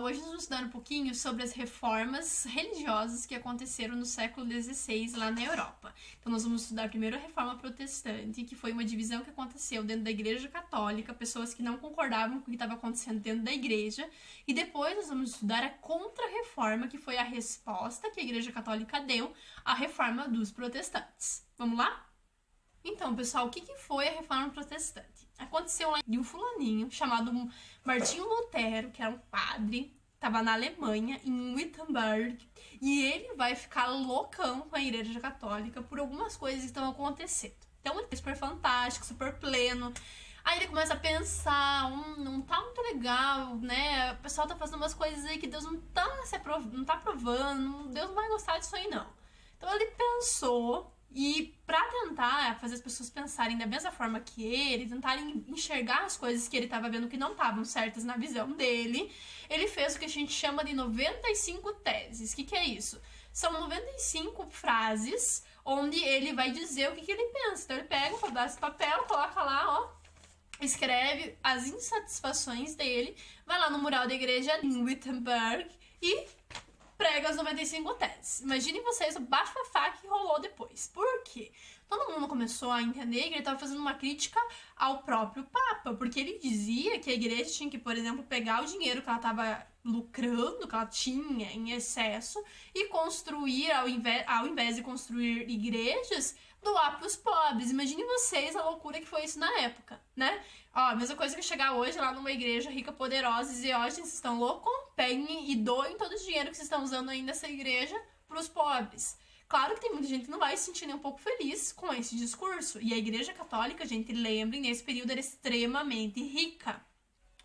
pessoal, hoje nós vamos estudar um pouquinho sobre as reformas religiosas que aconteceram no século XVI lá na Europa. Então nós vamos estudar primeiro a Reforma Protestante, que foi uma divisão que aconteceu dentro da Igreja Católica, pessoas que não concordavam com o que estava acontecendo dentro da Igreja, e depois nós vamos estudar a Contra-Reforma, que foi a resposta que a Igreja Católica deu à Reforma dos Protestantes. Vamos lá? Então, pessoal, o que foi a Reforma Protestante? Aconteceu lá de um fulaninho chamado Martinho Lutero, que era um padre, estava na Alemanha, em Wittenberg, e ele vai ficar loucão com a Igreja Católica por algumas coisas que estão acontecendo. Então, ele é super fantástico, super pleno. Aí ele começa a pensar, não tá muito legal, né? O pessoal tá fazendo umas coisas aí que Deus não tá aprovando, Deus não vai gostar disso aí, não. Então, ele pensou. E pra tentar fazer as pessoas pensarem da mesma forma que ele, tentarem enxergar as coisas que ele estava vendo que não estavam certas na visão dele, ele fez o que a gente chama de 95 teses. O que é isso? São 95 frases onde ele vai dizer o que ele pensa. Então ele pega um pedaço de papel, coloca lá, ó, escreve as insatisfações dele, vai lá no mural da igreja em Wittenberg e prega as 95 teses. Imaginem vocês o bafafá que rolou depois. Por quê? Todo mundo começou a entender que ele estava fazendo uma crítica ao próprio Papa, porque ele dizia que a igreja tinha que, por exemplo, pegar o dinheiro que ela estava lucrando, que ela tinha em excesso, e construir, ao invés de construir igrejas, doar para os pobres. Imaginem vocês a loucura que foi isso na época, né? Ó, a mesma coisa que chegar hoje lá numa igreja rica, poderosa e dizer, ó, gente, vocês estão loucos? Peguem e doem todo o dinheiro que vocês estão usando aí nessa igreja para os pobres. Claro que tem muita gente que não vai se sentir nem um pouco feliz com esse discurso. E a Igreja Católica, gente, lembrem, nesse período era extremamente rica.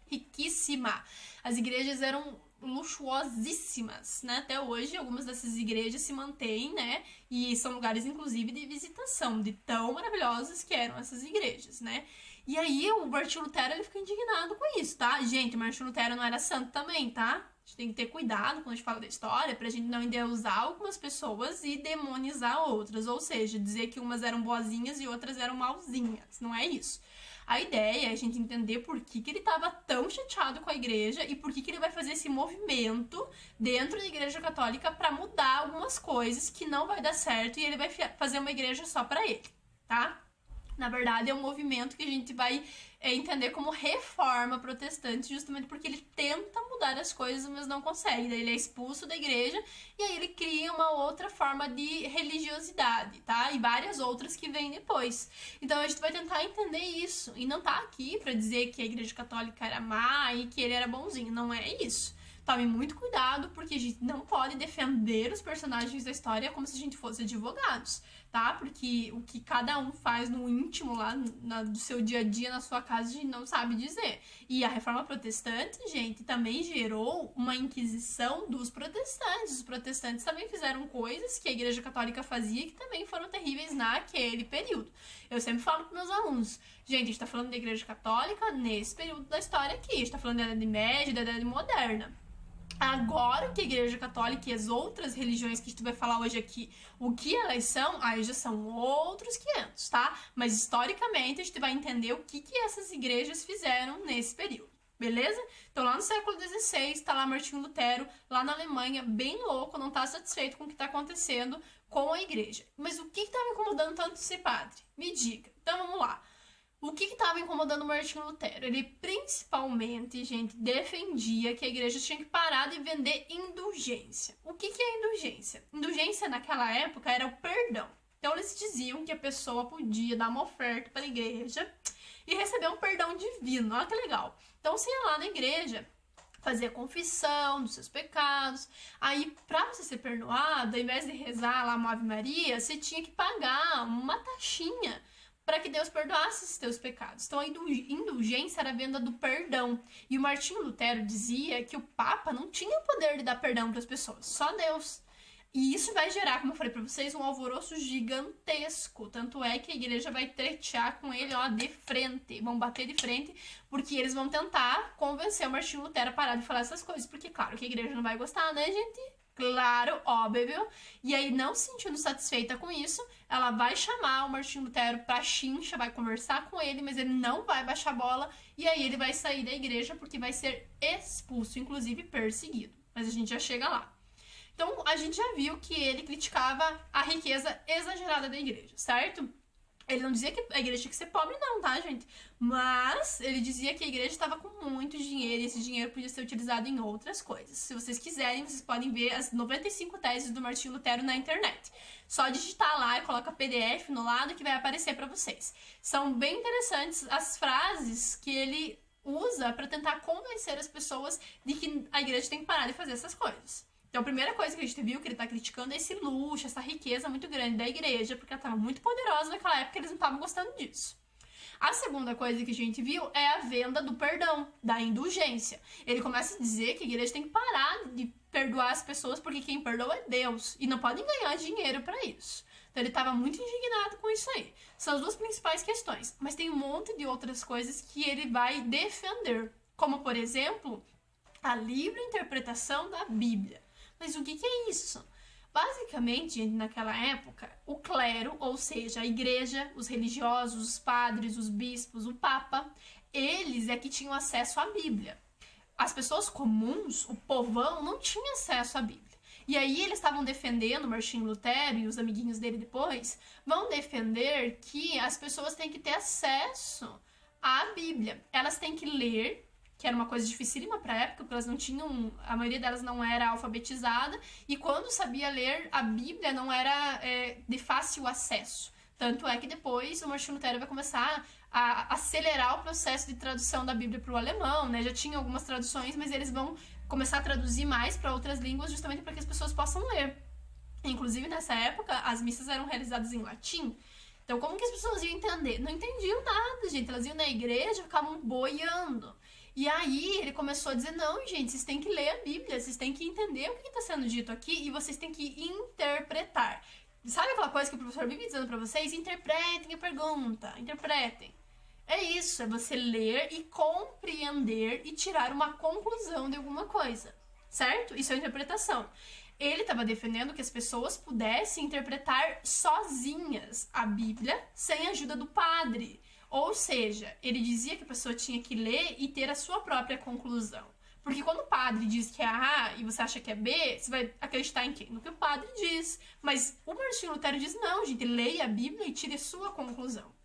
Riquíssima. As igrejas eram luxuosíssimas, né? Até hoje, algumas dessas igrejas se mantêm, né? E são lugares, inclusive, de visitação, de tão maravilhosas que eram essas igrejas, né? E aí, o Martinho Lutero, ele fica indignado com isso, tá? Gente, o Martinho Lutero não era santo também, tá? A gente tem que ter cuidado quando a gente fala da história, pra gente não endeusar algumas pessoas e demonizar outras. Ou seja, dizer que umas eram boazinhas e outras eram malzinhas. Não é isso. A ideia é a gente entender por que ele estava tão chateado com a igreja e por que ele vai fazer esse movimento dentro da igreja católica para mudar algumas coisas que não vai dar certo e ele vai fazer uma igreja só para ele, tá? Na verdade, é um movimento que a gente vai entender como reforma protestante, justamente porque ele tenta mudar as coisas, mas não consegue. Daí ele é expulso da igreja e aí ele cria uma outra forma de religiosidade, tá? E várias outras que vêm depois. Então a gente vai tentar entender isso. E não tá aqui pra dizer que a igreja católica era má e que ele era bonzinho. Não é isso. Tome muito cuidado, porque a gente não pode defender os personagens da história como se a gente fosse advogados, tá? Porque o que cada um faz no íntimo lá do seu dia a dia, na sua casa, a gente não sabe dizer. E a Reforma Protestante, gente, também gerou uma inquisição dos protestantes. Os protestantes também fizeram coisas que a Igreja Católica fazia que também foram terríveis naquele período. Eu sempre falo para meus alunos, gente, a gente tá falando da Igreja Católica nesse período da história aqui, a gente tá falando da Idade Média, da Idade Moderna. Agora que a Igreja Católica e as outras religiões que a gente vai falar hoje aqui, o que elas são, aí já são outros 500, tá? Mas historicamente a gente vai entender o que essas igrejas fizeram nesse período, beleza? Então lá no século XVI tá lá Martinho Lutero, lá na Alemanha, bem louco, não tá satisfeito com o que tá acontecendo com a igreja. Mas o que tava incomodando tanto esse padre? Me diga. Então vamos lá. O que estava incomodando o Martinho Lutero? Ele principalmente, gente, defendia que a igreja tinha que parar de vender indulgência. O que é indulgência? Indulgência naquela época era o perdão. Então eles diziam que a pessoa podia dar uma oferta para a igreja e receber um perdão divino. Olha que legal. Então você ia lá na igreja, fazia confissão dos seus pecados. Aí, para você ser perdoado, ao invés de rezar lá uma Ave Maria, você tinha que pagar uma taxinha para que Deus perdoasse os teus pecados. Então a indulgência era a venda do perdão. E o Martinho Lutero dizia que o Papa não tinha o poder de dar perdão para as pessoas, só Deus. E isso vai gerar, como eu falei para vocês, um alvoroço gigantesco. Tanto é que a igreja vai tretear com ele, ó, de frente. Vão bater de frente, porque eles vão tentar convencer o Martinho Lutero a parar de falar essas coisas. Porque, claro, que a igreja não vai gostar, né, gente? Claro, óbvio. E aí, não se sentindo satisfeita com isso, ela vai chamar o Martinho Lutero pra chincha, vai conversar com ele, mas ele não vai baixar a bola. E aí ele vai sair da igreja porque vai ser expulso, inclusive perseguido. Mas a gente já chega lá. Então, a gente já viu que ele criticava a riqueza exagerada da igreja, certo? Ele não dizia que a igreja tinha que ser pobre, não, tá, gente? Mas ele dizia que a igreja estava com muito dinheiro e esse dinheiro podia ser utilizado em outras coisas. Se vocês quiserem, vocês podem ver as 95 teses do Martinho Lutero na internet. Só digitar lá e coloca PDF no lado que vai aparecer para vocês. São bem interessantes as frases que ele usa para tentar convencer as pessoas de que a igreja tem que parar de fazer essas coisas. Então, a primeira coisa que a gente viu que ele está criticando é esse luxo, essa riqueza muito grande da igreja, porque ela estava muito poderosa naquela época e eles não estavam gostando disso. A segunda coisa que a gente viu é a venda do perdão, da indulgência. Ele começa a dizer que a igreja tem que parar de perdoar as pessoas porque quem perdoa é Deus e não podem ganhar dinheiro para isso. Então, ele estava muito indignado com isso aí. São as duas principais questões, mas tem um monte de outras coisas que ele vai defender, como, por exemplo, a livre interpretação da Bíblia. Mas o que é isso? Basicamente, naquela época, o clero, ou seja, a igreja, os religiosos, os padres, os bispos, o papa, eles é que tinham acesso à Bíblia. As pessoas comuns, o povão, não tinha acesso à Bíblia. E aí eles estavam defendendo, Martinho Lutero e os amiguinhos dele depois, vão defender que as pessoas têm que ter acesso à Bíblia. Elas têm que ler, que era uma coisa dificílima para a época, porque elas não tinham, a maioria delas não era alfabetizada, e quando sabia ler, a Bíblia não era de fácil acesso. Tanto é que depois o Martinho Lutero vai começar a acelerar o processo de tradução da Bíblia para o alemão, né? Já tinha algumas traduções, mas eles vão começar a traduzir mais para outras línguas, justamente para que as pessoas possam ler. Inclusive, nessa época, as missas eram realizadas em latim. Então, como que as pessoas iam entender? Não entendiam nada, gente. Elas iam na igreja e ficavam boiando. E aí ele começou a dizer, não, gente, vocês têm que ler a Bíblia, vocês têm que entender o que está sendo dito aqui e vocês têm que interpretar. Sabe aquela coisa que o professor vive dizendo para vocês? Interpretem a pergunta, interpretem. É isso, é você ler e compreender e tirar uma conclusão de alguma coisa, certo? Isso é interpretação. Ele estava defendendo que as pessoas pudessem interpretar sozinhas a Bíblia sem a ajuda do padre. Ou seja, ele dizia que a pessoa tinha que ler e ter a sua própria conclusão. Porque quando o padre diz que é A e você acha que é B, você vai acreditar em quem? No que o padre diz. Mas o Martinho Lutero diz, não, gente, leia a Bíblia e tire a sua conclusão.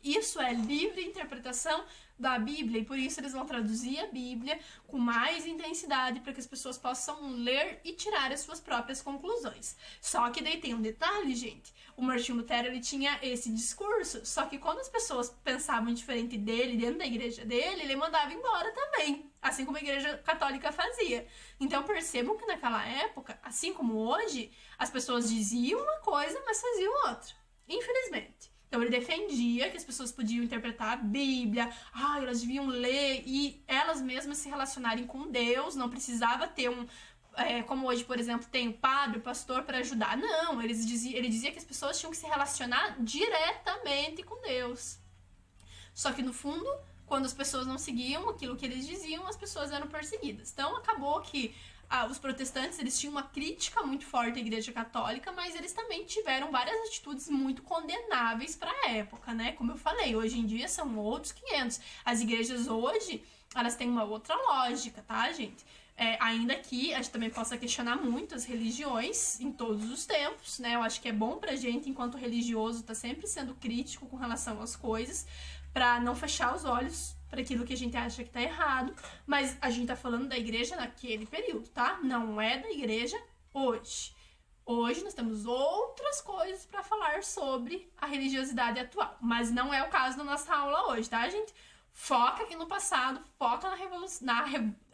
Isso é livre interpretação da Bíblia e por isso eles vão traduzir a Bíblia com mais intensidade para que as pessoas possam ler e tirar as suas próprias conclusões. Só que daí tem um detalhe, gente. O Martinho Lutero, ele tinha esse discurso, só que quando as pessoas pensavam diferente dele, dentro da igreja dele, ele mandava embora também, assim como a igreja católica fazia. Então percebam que naquela época, assim como hoje, as pessoas diziam uma coisa, mas faziam outra. Infelizmente. Então ele defendia que as pessoas podiam interpretar a Bíblia, elas deviam ler e elas mesmas se relacionarem com Deus, não precisava ter como hoje, por exemplo, tem o padre, o pastor para ajudar. Não, ele dizia que as pessoas tinham que se relacionar diretamente com Deus. Só que no fundo, quando as pessoas não seguiam aquilo que eles diziam, as pessoas eram perseguidas. Então acabou que os protestantes, eles tinham uma crítica muito forte à Igreja Católica, mas eles também tiveram várias atitudes muito condenáveis para a época, né? Como eu falei, hoje em dia são outros 500. As igrejas hoje, elas têm uma outra lógica, tá, gente? Ainda que a gente também possa questionar muito as religiões em todos os tempos, né? Eu acho que é bom pra gente, enquanto religioso, tá sempre sendo crítico com relação às coisas, pra não fechar os olhos para aquilo que a gente acha que tá errado, mas a gente tá falando da igreja naquele período, tá? Não é da igreja hoje. Hoje nós temos outras coisas para falar sobre a religiosidade atual, mas não é o caso da nossa aula hoje, tá, gente? Foca aqui no passado, foca na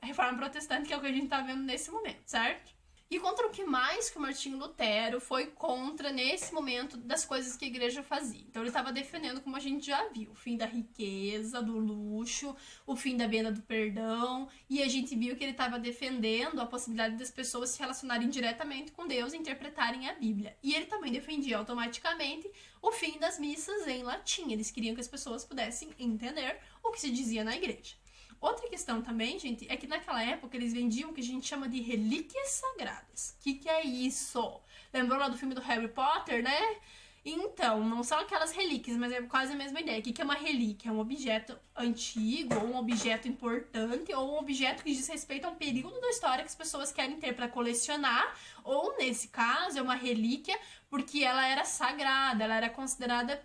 reforma protestante, que é o que a gente tá vendo nesse momento, certo? E contra o que mais que o Martinho Lutero foi contra nesse momento das coisas que a igreja fazia. Então ele estava defendendo, como a gente já viu, o fim da riqueza, do luxo, o fim da venda do perdão, e a gente viu que ele estava defendendo a possibilidade das pessoas se relacionarem diretamente com Deus e interpretarem a Bíblia. E ele também defendia automaticamente o fim das missas em latim. Eles queriam que as pessoas pudessem entender o que se dizia na igreja. Outra questão também, gente, é que naquela época eles vendiam o que a gente chama de relíquias sagradas. O que é isso? Lembrou lá do filme do Harry Potter, né? Então, não são aquelas relíquias, mas é quase a mesma ideia. O que é uma relíquia? É um objeto antigo, ou um objeto importante, ou um objeto que diz respeito a um período da história que as pessoas querem ter para colecionar, ou, nesse caso, é uma relíquia porque ela era sagrada, ela era considerada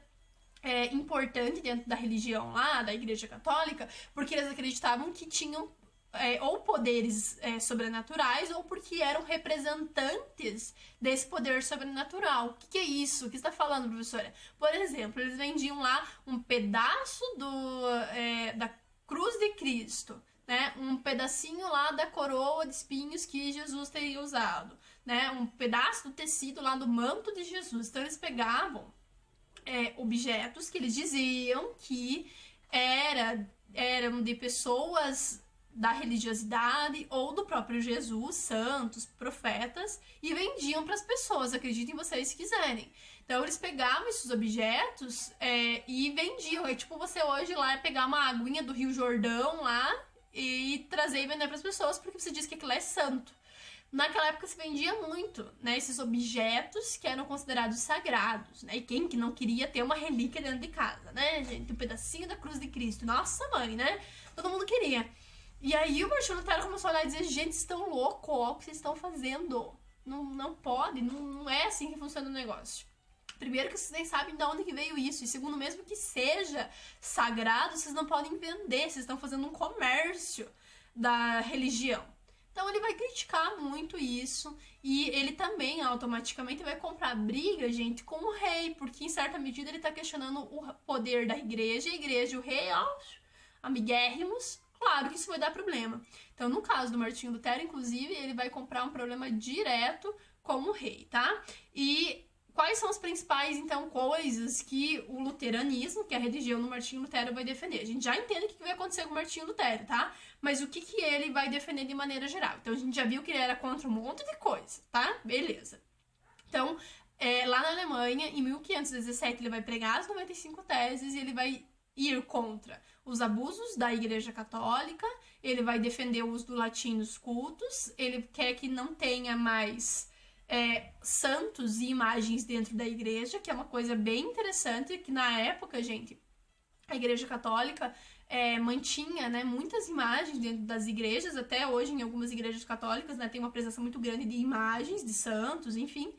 importante dentro da religião lá, da Igreja Católica, porque eles acreditavam que tinham ou poderes sobrenaturais, ou porque eram representantes desse poder sobrenatural. O que é isso? O que você está falando, professora? Por exemplo, eles vendiam lá um pedaço da cruz de Cristo, né? Um pedacinho lá da coroa de espinhos que Jesus teria usado, né? Um pedaço do tecido lá do manto de Jesus. Então eles pegavam objetos que eles diziam que eram de pessoas da religiosidade ou do próprio Jesus, santos, profetas, e vendiam para as pessoas, acreditem vocês se quiserem. Então eles pegavam esses objetos e vendiam. É tipo você hoje lá pegar uma aguinha do Rio Jordão lá e trazer e vender para as pessoas porque você diz que aquilo é santo. Naquela época se vendia muito, né, esses objetos que eram considerados sagrados, né, e quem que não queria ter uma relíquia dentro de casa, né, gente, um pedacinho da cruz de Cristo, nossa mãe, né, todo mundo queria. E aí o Martinho Lutero começou a olhar e dizer, gente, vocês estão loucos, olha o que vocês estão fazendo, não pode, não é assim que funciona o negócio. Primeiro que vocês nem sabem de onde que veio isso, e segundo, mesmo que seja sagrado, vocês não podem vender, vocês estão fazendo um comércio da religião. Então ele vai criticar muito isso e ele também automaticamente vai comprar briga, gente, com o rei, porque em certa medida ele está questionando o poder da igreja, e a igreja e o rei, amiguérrimos, claro que isso vai dar problema. Então no caso do Martinho Lutero, inclusive, ele vai comprar um problema direto com o rei, tá? E quais são as principais, então, coisas que o luteranismo, que é a religião do Martinho Lutero, vai defender? A gente já entende o que vai acontecer com o Martinho Lutero, tá? Mas o que ele vai defender de maneira geral? Então, a gente já viu que ele era contra um monte de coisa, tá? Beleza. Então, lá na Alemanha, em 1517, ele vai pregar as 95 teses e ele vai ir contra os abusos da Igreja Católica, ele vai defender o uso do latim nos cultos, ele quer que não tenha mais santos e imagens dentro da igreja, que é uma coisa bem interessante, que na época, gente, a Igreja Católica mantinha, né, muitas imagens dentro das igrejas, até hoje em algumas igrejas católicas, né, tem uma presença muito grande de imagens, de santos, enfim,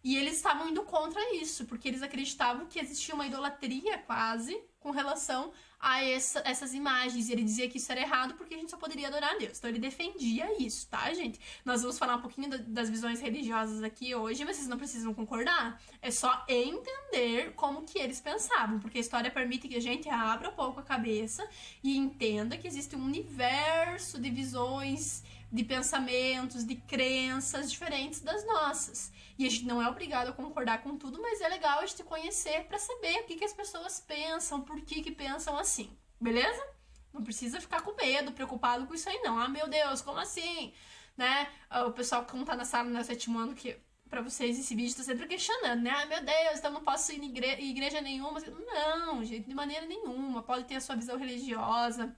e eles estavam indo contra isso, porque eles acreditavam que existia uma idolatria quase com relação a essas imagens, e ele dizia que isso era errado porque a gente só poderia adorar a Deus. Então ele defendia isso, tá, gente? Nós vamos falar um pouquinho das visões religiosas aqui hoje, mas vocês não precisam concordar. É só entender como que eles pensavam, porque a história permite que a gente abra um pouco a cabeça e entenda que existe um universo de visões, de pensamentos, de crenças diferentes das nossas. E a gente não é obrigado a concordar com tudo, mas é legal a gente conhecer para saber o que as pessoas pensam, por que pensam assim, beleza? Não precisa ficar com medo, preocupado com isso aí não. Ah, meu Deus, como assim? Né? O pessoal que não tá na sala no sétimo ano, que pra vocês esse vídeo tá sempre questionando, né? Ah, meu Deus, então não posso ir em igreja nenhuma. Não, gente, de maneira nenhuma. Pode ter a sua visão religiosa,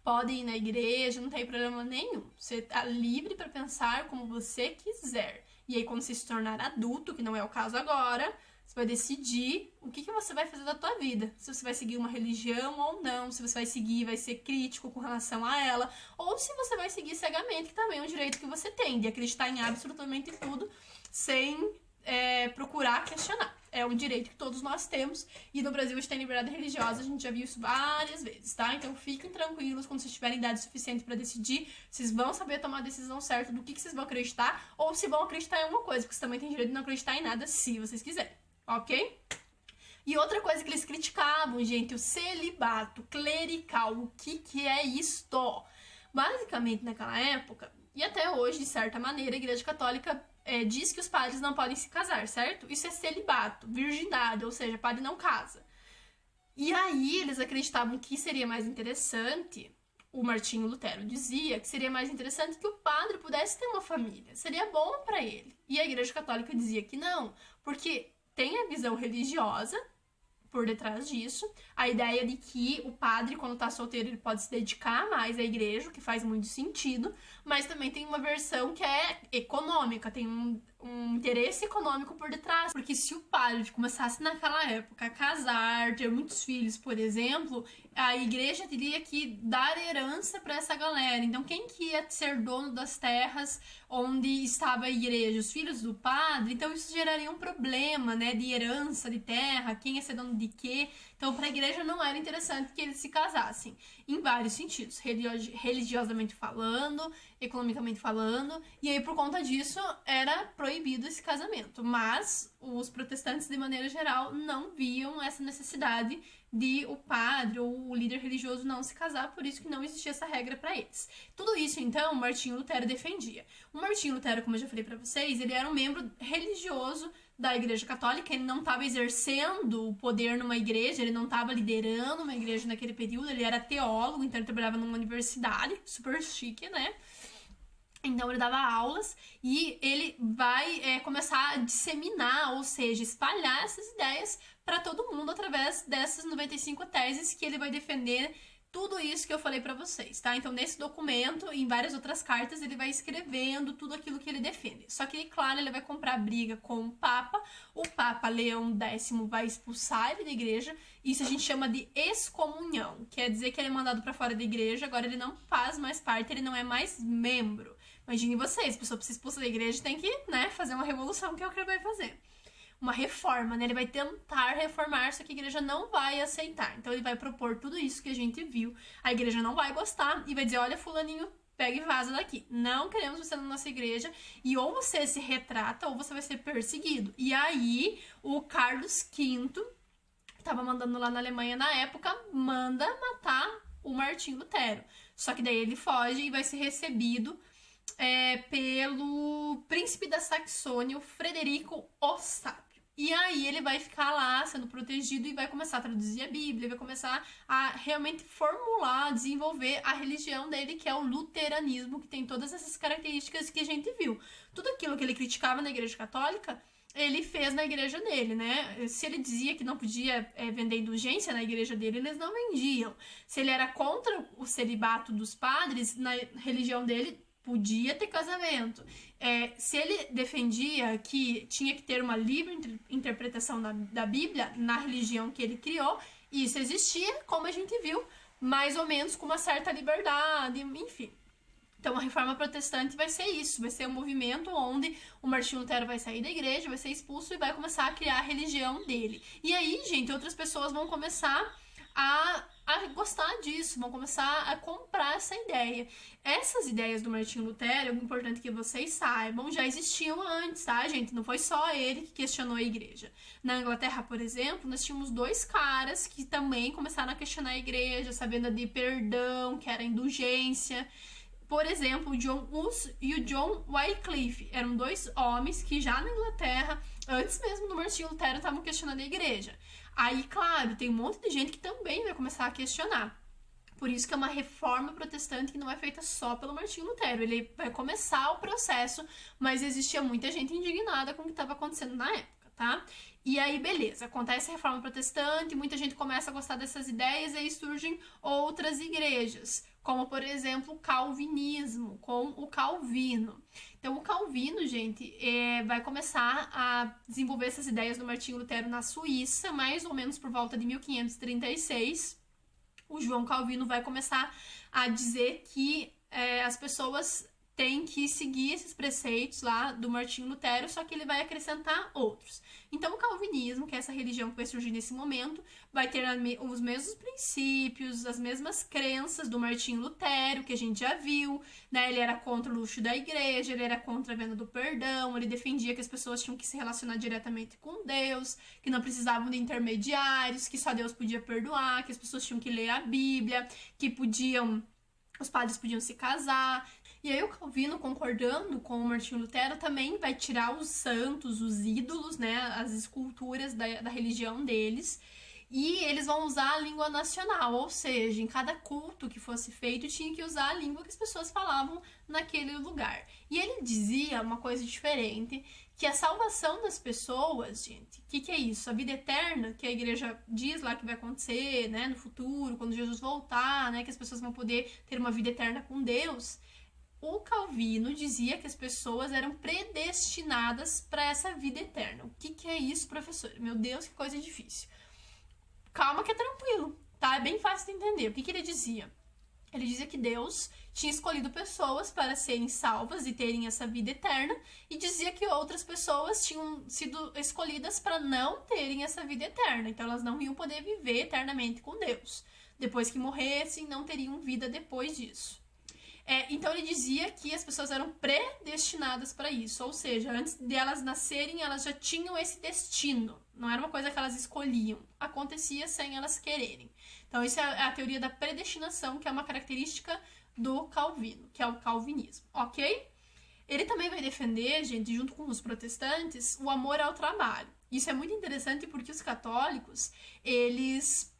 pode ir na igreja, não tem problema nenhum. Você tá livre para pensar como você quiser. E aí, quando você se tornar adulto, que não é o caso agora, você vai decidir o que você vai fazer da tua vida. Se você vai seguir uma religião ou não, se você vai seguir, vai ser crítico com relação a ela, ou se você vai seguir cegamente, que também é um direito que você tem, de acreditar em absolutamente tudo, sem procurar questionar. É um direito que todos nós temos, e no Brasil a gente tem liberdade religiosa, a gente já viu isso várias vezes, tá? Então fiquem tranquilos, quando vocês tiverem idade suficiente para decidir, vocês vão saber tomar a decisão certa do que vocês vão acreditar, ou se vão acreditar em alguma coisa, porque vocês também têm direito de não acreditar em nada, se vocês quiserem, ok? E outra coisa que eles criticavam, gente, o celibato clerical. O que é isto? Basicamente, naquela época, e até hoje, de certa maneira, a Igreja Católica diz que os padres não podem se casar, certo? Isso é celibato, virgindade, ou seja, padre não casa. E aí eles acreditavam que seria mais interessante, o Martinho Lutero dizia que seria mais interessante que o padre pudesse ter uma família, seria bom para ele. E a Igreja Católica dizia que não, porque tem a visão religiosa, por detrás disso. A ideia de que o padre, quando tá solteiro, ele pode se dedicar mais à igreja, o que faz muito sentido, mas também tem uma versão que é econômica, tem um interesse econômico por detrás, porque se o padre começasse naquela época a casar, ter muitos filhos, por exemplo, a igreja teria que dar herança para essa galera. Então, quem que ia ser dono das terras onde estava a igreja? Os filhos do padre? Então, isso geraria um problema, né, de herança de terra, quem ia ser dono de quê. Então, para a igreja não era interessante que eles se casassem, em vários sentidos, religiosamente falando, economicamente falando, e aí por conta disso era proibido esse casamento. Mas os protestantes, de maneira geral, não viam essa necessidade de o padre ou o líder religioso não se casar, por isso que não existia essa regra para eles. Tudo isso, então, Martinho Lutero defendia. O Martinho Lutero, como eu já falei para vocês, ele era um membro religioso da Igreja Católica, ele não estava exercendo o poder numa igreja, ele não estava liderando uma igreja naquele período, ele era teólogo, então ele trabalhava numa universidade, super chique, né? Então ele dava aulas e ele vai começar a disseminar, ou seja, espalhar essas ideias para todo mundo através dessas 95 teses que ele vai defender tudo isso que eu falei para vocês, tá? Então, nesse documento e em várias outras cartas, ele vai escrevendo tudo aquilo que ele defende. Só que, claro, ele vai comprar briga com o Papa Leão X vai expulsar ele da igreja. Isso a gente chama de excomunhão, quer dizer que ele é mandado para fora da igreja, agora ele não faz mais parte, ele não é mais membro. Imagine vocês, a pessoa precisa expulsar da igreja tem que, né, fazer uma revolução, que é o que ele vai fazer. Uma reforma, né? Ele vai tentar reformar, só que a igreja não vai aceitar. Então ele vai propor tudo isso que a gente viu. A igreja não vai gostar e vai dizer, olha, fulaninho, pega e vaza daqui. Não queremos você na nossa igreja. E ou você se retrata ou você vai ser perseguido. E aí, o Carlos V, que estava mandando lá na Alemanha na época, manda matar o Martinho Lutero. Só que daí ele foge e vai ser recebido pelo príncipe da Saxônia, o Frederico o Sábio. E aí ele vai ficar lá sendo protegido e vai começar a traduzir a Bíblia, vai começar a realmente formular, desenvolver a religião dele, que é o luteranismo, que tem todas essas características que a gente viu. Tudo aquilo que ele criticava na Igreja Católica, ele fez na igreja dele, né? Se ele dizia que não podia vender indulgência na igreja dele, eles não vendiam. Se ele era contra o celibato dos padres, na religião dele, podia ter casamento. Se ele defendia que tinha que ter uma livre interpretação da Bíblia na religião que ele criou, isso existia, como a gente viu, mais ou menos com uma certa liberdade, enfim. Então a reforma protestante vai ser isso, vai ser um movimento onde o Martinho Lutero vai sair da igreja, vai ser expulso e vai começar a criar a religião dele. E aí, gente, outras pessoas vão começar a gostar disso, vão começar a comprar essa ideia. Essas ideias do Martinho Lutero, é importante que vocês saibam, já existiam antes, tá, gente? Não foi só ele que questionou a igreja. Na Inglaterra, por exemplo, nós tínhamos dois caras que também começaram a questionar a igreja, sabendo de perdão, que era indulgência. Por exemplo, o John Hus e o John Wycliffe eram dois homens que já na Inglaterra, antes mesmo do Martinho Lutero, estavam questionando a igreja. Aí, claro, tem um monte de gente que também vai começar a questionar. Por isso que é uma reforma protestante que não é feita só pelo Martinho Lutero. Ele vai começar o processo, mas existia muita gente indignada com o que estava acontecendo na época, tá? E aí, beleza, acontece a reforma protestante, muita gente começa a gostar dessas ideias, e aí surgem outras igrejas, como, por exemplo, o calvinismo, com o Calvino. Então, o Calvino, gente, vai começar a desenvolver essas ideias do Martinho Lutero na Suíça, mais ou menos por volta de 1536. O João Calvino vai começar a dizer que as pessoas têm que seguir esses preceitos lá do Martinho Lutero, só que ele vai acrescentar outros. Então, o calvinismo, que é essa religião que vai surgir nesse momento, vai ter os mesmos princípios, as mesmas crenças do Martinho Lutero, que a gente já viu, né? Ele era contra o luxo da igreja, ele era contra a venda do perdão, ele defendia que as pessoas tinham que se relacionar diretamente com Deus, que não precisavam de intermediários, que só Deus podia perdoar, que as pessoas tinham que ler a Bíblia, que os padres podiam se casar. E aí o Calvino, concordando com o Martinho Lutero, também vai tirar os santos, os ídolos, né, as esculturas da religião deles, e eles vão usar a língua nacional, ou seja, em cada culto que fosse feito tinha que usar a língua que as pessoas falavam naquele lugar. E ele dizia uma coisa diferente, que a salvação das pessoas, gente, o que é isso? A vida eterna, que a igreja diz lá que vai acontecer, né, no futuro, quando Jesus voltar, né, que as pessoas vão poder ter uma vida eterna com Deus. O Calvino dizia que as pessoas eram predestinadas para essa vida eterna. O que é isso, professor? Meu Deus, que coisa difícil. Calma que é tranquilo, tá? É bem fácil de entender. O que ele dizia? Ele dizia que Deus tinha escolhido pessoas para serem salvas e terem essa vida eterna, e dizia que outras pessoas tinham sido escolhidas para não terem essa vida eterna. Então elas não iam poder viver eternamente com Deus. Depois que morressem, não teriam vida depois disso. Então ele dizia que as pessoas eram predestinadas para isso, ou seja, antes delas nascerem, elas já tinham esse destino. Não era uma coisa que elas escolhiam, acontecia sem elas quererem. Então isso é a teoria da predestinação, que é uma característica do Calvino, que é o calvinismo, ok? Ele também vai defender, gente, junto com os protestantes, o amor ao trabalho. Isso é muito interessante porque os católicos, eles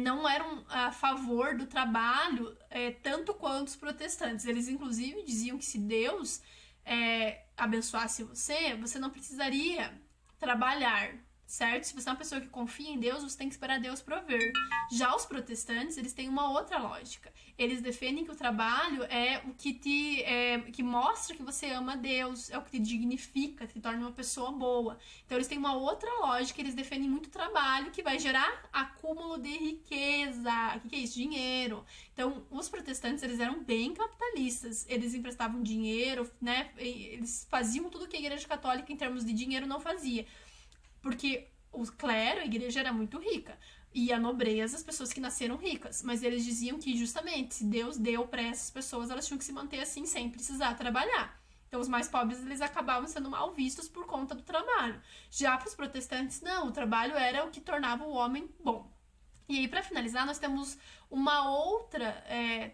não eram a favor do trabalho tanto quanto os protestantes. Eles, inclusive, diziam que se Deus abençoasse você, você não precisaria trabalhar, certo? Se você é uma pessoa que confia em Deus, você tem que esperar Deus prover. Já os protestantes, eles têm uma outra lógica. Eles defendem que o trabalho é o que que mostra que você ama Deus, é o que te dignifica, te torna uma pessoa boa. Então eles têm uma outra lógica, eles defendem muito trabalho que vai gerar acúmulo de riqueza. O que é isso? Dinheiro. Então os protestantes, eles eram bem capitalistas, eles emprestavam dinheiro, né? Eles faziam tudo que a Igreja Católica em termos de dinheiro não fazia. Porque o clero, a igreja era muito rica, e a nobreza, as pessoas que nasceram ricas, mas eles diziam que justamente se Deus deu para essas pessoas, elas tinham que se manter assim sem precisar trabalhar. Então os mais pobres, eles acabavam sendo mal vistos por conta do trabalho. Já para os protestantes, não, o trabalho era o que tornava o homem bom. E aí, para finalizar, nós temos uma outra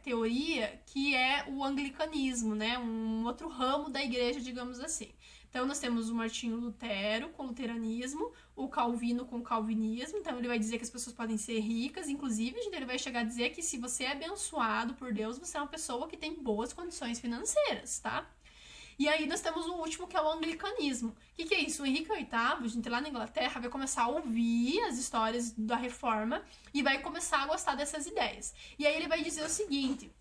teoria, que é o anglicanismo, né? Um outro ramo da igreja, digamos assim. Então, nós temos o Martinho Lutero com o luteranismo, o Calvino com o calvinismo. Então, ele vai dizer que as pessoas podem ser ricas. Inclusive, ele vai chegar a dizer que se você é abençoado por Deus, você é uma pessoa que tem boas condições financeiras, tá? E aí nós temos o último, que é o anglicanismo. O que é isso? O Henrique VIII, gente, lá na Inglaterra, vai começar a ouvir as histórias da Reforma e vai começar a gostar dessas ideias. E aí ele vai dizer o seguinte,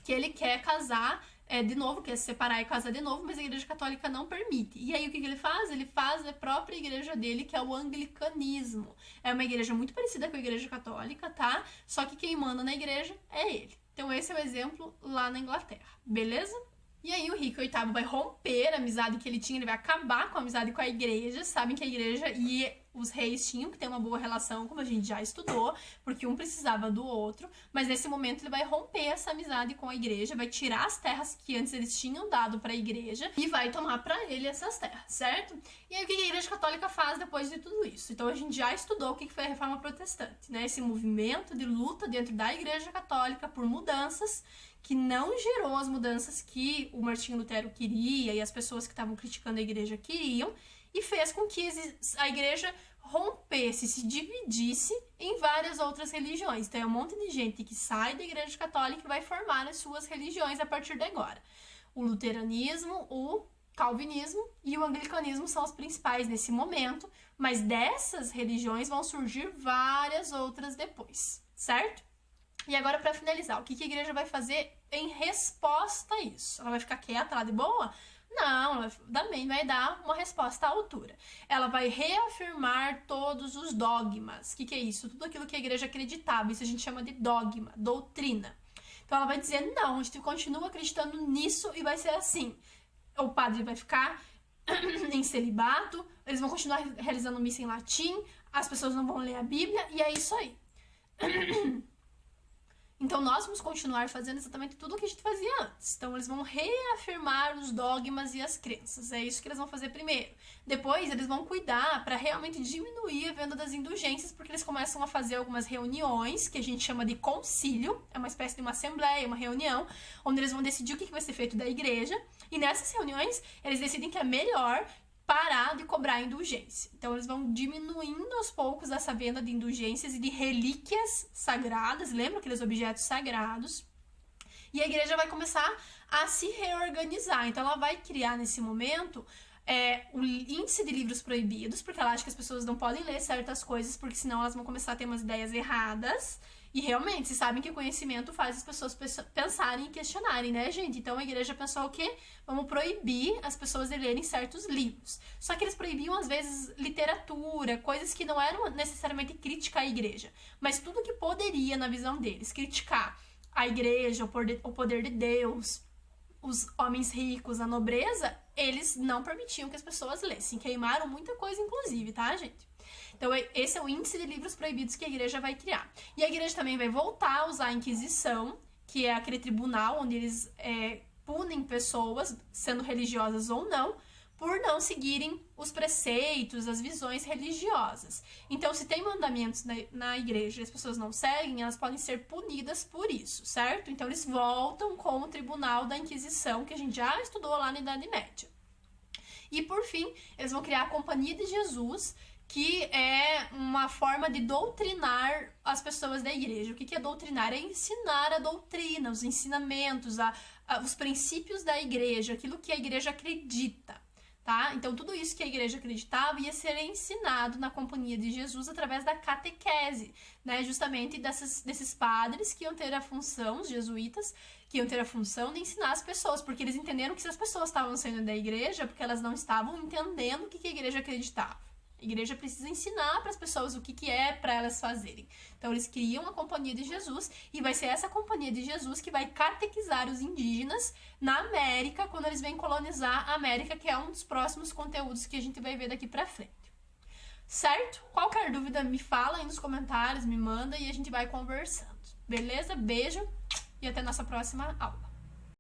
que ele quer casar de novo, quer se separar e casar de novo, mas a Igreja Católica não permite. E aí o que ele faz? Ele faz a própria igreja dele, que é o anglicanismo. É uma igreja muito parecida com a Igreja Católica, tá? Só que quem manda na igreja é ele. Então esse é o exemplo lá na Inglaterra, beleza? E aí o Henrique VIII vai romper a amizade que ele tinha, ele vai acabar com a amizade com a igreja. Sabem que a igreja e os reis tinham que ter uma boa relação, como a gente já estudou, porque um precisava do outro. Mas nesse momento ele vai romper essa amizade com a igreja, vai tirar as terras que antes eles tinham dado para a igreja e vai tomar para ele essas terras, certo? E aí o que a Igreja Católica faz depois de tudo isso? Então a gente já estudou o que foi a Reforma Protestante, né? Esse movimento de luta dentro da Igreja Católica por mudanças, que não gerou as mudanças que o Martinho Lutero queria e as pessoas que estavam criticando a igreja queriam, e fez com que a igreja rompesse, se dividisse em várias outras religiões. Então é um monte de gente que sai da Igreja Católica e vai formar as suas religiões a partir de agora. O luteranismo, o calvinismo e o anglicanismo são os principais nesse momento, mas dessas religiões vão surgir várias outras depois, certo? E agora, para finalizar, o que a igreja vai fazer em resposta a isso? Ela vai ficar quieta lá de boa? Não, ela também vai dar uma resposta à altura. Ela vai reafirmar todos os dogmas. O que é isso? Tudo aquilo que a igreja acreditava. Isso a gente chama de dogma, doutrina. Então ela vai dizer, não, a gente continua acreditando nisso e vai ser assim. O padre vai ficar em celibato, eles vão continuar realizando missa em latim, as pessoas não vão ler a Bíblia, e é isso aí. Então nós vamos continuar fazendo exatamente tudo o que a gente fazia antes. Então eles vão reafirmar os dogmas e as crenças. É isso que eles vão fazer primeiro. Depois eles vão cuidar para realmente diminuir a venda das indulgências, porque eles começam a fazer algumas reuniões, que a gente chama de concílio. É uma espécie de uma assembleia, uma reunião, onde eles vão decidir o que vai ser feito da igreja. E nessas reuniões eles decidem que é melhor parar de cobrar indulgência. Então eles vão diminuindo aos poucos essa venda de indulgências e de relíquias sagradas, lembra aqueles objetos sagrados? E a igreja vai começar a se reorganizar. Então ela vai criar nesse momento o índice de livros proibidos, porque ela acha que as pessoas não podem ler certas coisas, porque senão elas vão começar a ter umas ideias erradas. E realmente, vocês sabem que o conhecimento faz as pessoas pensarem e questionarem, né, gente? Então a igreja pensou o quê? Vamos proibir as pessoas de lerem certos livros. Só que eles proibiam, às vezes, literatura, coisas que não eram necessariamente crítica à igreja, mas tudo que poderia, na visão deles, criticar a igreja, o poder de Deus, os homens ricos, a nobreza, eles não permitiam que as pessoas lessem. Queimaram muita coisa, inclusive, tá, gente? Então, esse é o índice de livros proibidos que a igreja vai criar. E a igreja também vai voltar a usar a Inquisição, que é aquele tribunal onde eles punem pessoas, sendo religiosas ou não, por não seguirem os preceitos, as visões religiosas. Então, se tem mandamentos na igreja e as pessoas não seguem, elas podem ser punidas por isso, certo? Então, eles voltam com o tribunal da Inquisição, que a gente já estudou lá na Idade Média. E, por fim, eles vão criar a Companhia de Jesus, que é uma forma de doutrinar as pessoas da igreja. O que é doutrinar? É ensinar a doutrina, os ensinamentos, os princípios da igreja, aquilo que a igreja acredita, tá? Então, tudo isso que a igreja acreditava ia ser ensinado na Companhia de Jesus através da catequese, né? Justamente desses padres que iam ter a função, os jesuítas, que iam ter a função de ensinar as pessoas, porque eles entenderam que se as pessoas estavam saindo da igreja, porque elas não estavam entendendo o que a igreja acreditava. A igreja precisa ensinar para as pessoas o que é para elas fazerem. Então, eles criam a Companhia de Jesus e vai ser essa Companhia de Jesus que vai catequizar os indígenas na América, quando eles vêm colonizar a América, que é um dos próximos conteúdos que a gente vai ver daqui para frente. Certo? Qualquer dúvida, me fala aí nos comentários, me manda e a gente vai conversando. Beleza? Beijo e até nossa próxima aula.